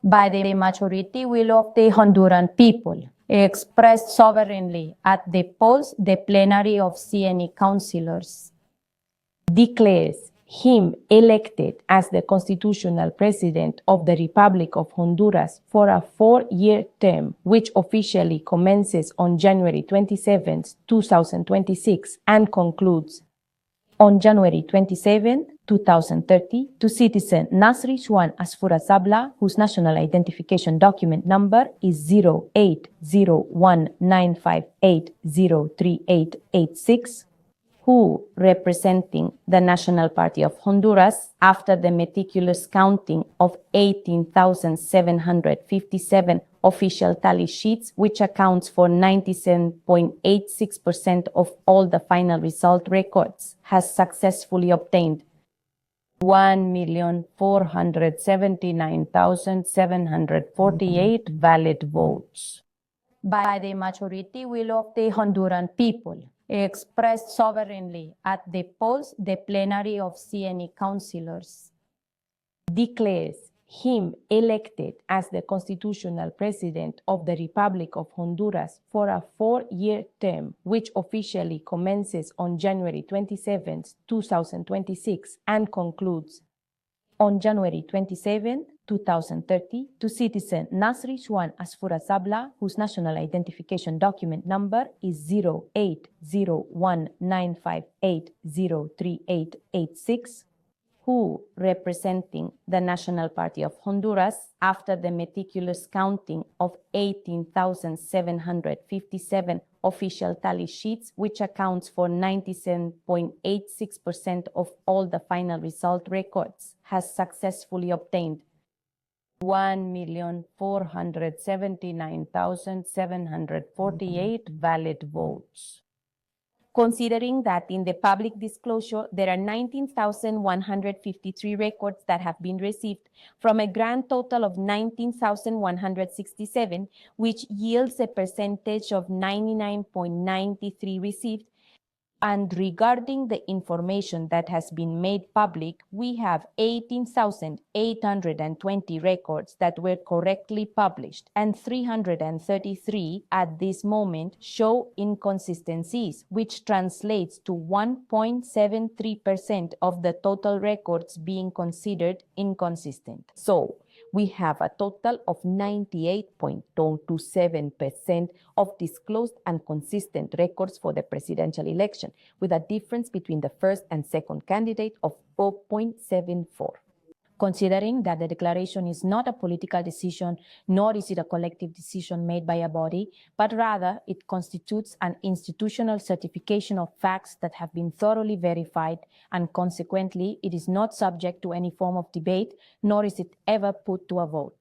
by the majority will of the Honduran people, expressed sovereignly at the polls, the plenary of CNE councillors declares him elected as the constitutional president of the Republic of Honduras for a 4-year term, which officially commences on January 27, 2026, and concludes on January 27, 2030, to citizen Nasry Asfura, whose national identification document number is 080195803886, who, representing the National Party of Honduras, after the meticulous counting of 18,757 official tally sheets, which accounts for 97.86% of all the final result records, has successfully obtained 1,479,748 valid votes by the majority will of the Honduran people, expressed sovereignly at the polls, the plenary of CNE councillors declares him elected as the constitutional president of the Republic of Honduras for a 4-year term, which officially commences on January 27, 2026, and concludes on January 27, 2030, to citizen Nasry Asfura, whose national identification document number is 080195803886, who, representing the National Party of Honduras, after the meticulous counting of 18,757 official tally sheets, which accounts for 97.86% of all the final result records, has successfully obtained 1,479,748 valid votes. Considering that in the public disclosure, there are 19,153 records that have been received from a grand total of 19,167, which yields a percentage of 99.93 received. And regarding the information that has been made public, we have 18,820 records that were correctly published, and 333 at this moment show inconsistencies, which translates to 1.73% of the total records being considered inconsistent. So we have a total of 98.27% of disclosed and consistent records for the presidential election, with a difference between the first and second candidate of 4.74. Considering that the declaration is not a political decision, nor is it a collective decision made by a body, but rather it constitutes an institutional certification of facts that have been thoroughly verified, and consequently it is not subject to any form of debate, nor is it ever put to a vote.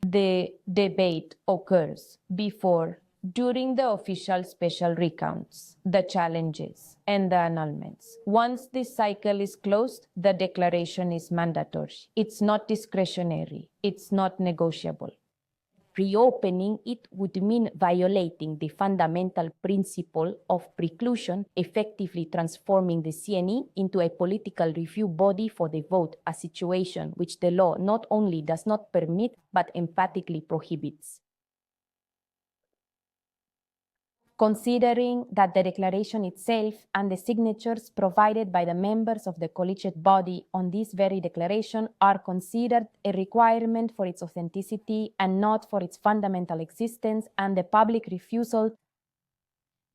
The debate occurs before, during the official special recounts, the challenges, and the annulments. Once this cycle is closed, the declaration is mandatory. It's not discretionary. It's not negotiable. Reopening it would mean violating the fundamental principle of preclusion, effectively transforming the CNE into a political review body for the vote, a situation which the law not only does not permit, but emphatically prohibits. Considering that the declaration itself and the signatures provided by the members of the collegiate body on this very declaration are considered a requirement for its authenticity and not for its fundamental existence, and the public refusal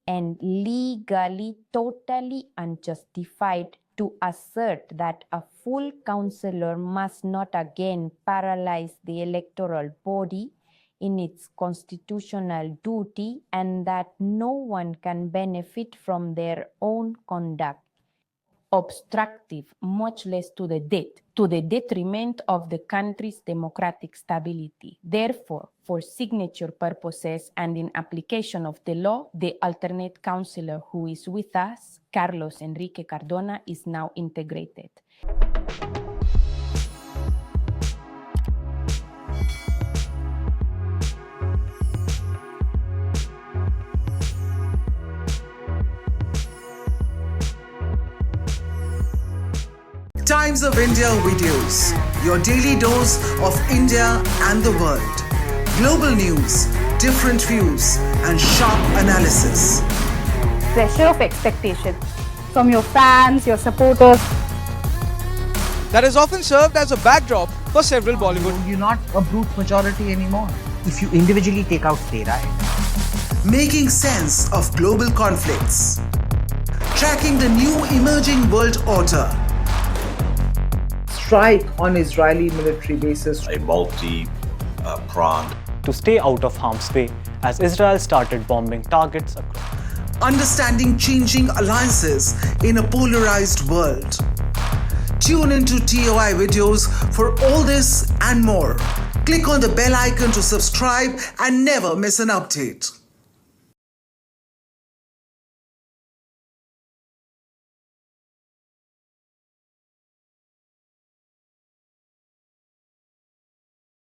and legally totally unjustified to assert that a full councillor must not again paralyze the electoral body in its constitutional duty, and that no one can benefit from their own conduct, obstructive, much less to the detriment of the country's democratic stability. Therefore, for signature purposes and in application of the law, the alternate councillor who is with us, Carlos Enrique Cardona, is now integrated. Times of India videos, your daily dose of India and the world. Global news, different views, and sharp analysis. Pressure of expectation from your fans, your supporters. That is often served as a backdrop for several Bollywood. You're not a brute majority anymore. If you individually take out they right. Making sense of global conflicts. Tracking the new emerging world order. Strike on Israeli military bases. A multi-pronged. To stay out of harm's way as Israel started bombing targets across. Understanding changing alliances in a polarized world. Tune into TOI videos for all this and more. Click on the bell icon to subscribe and never miss an update.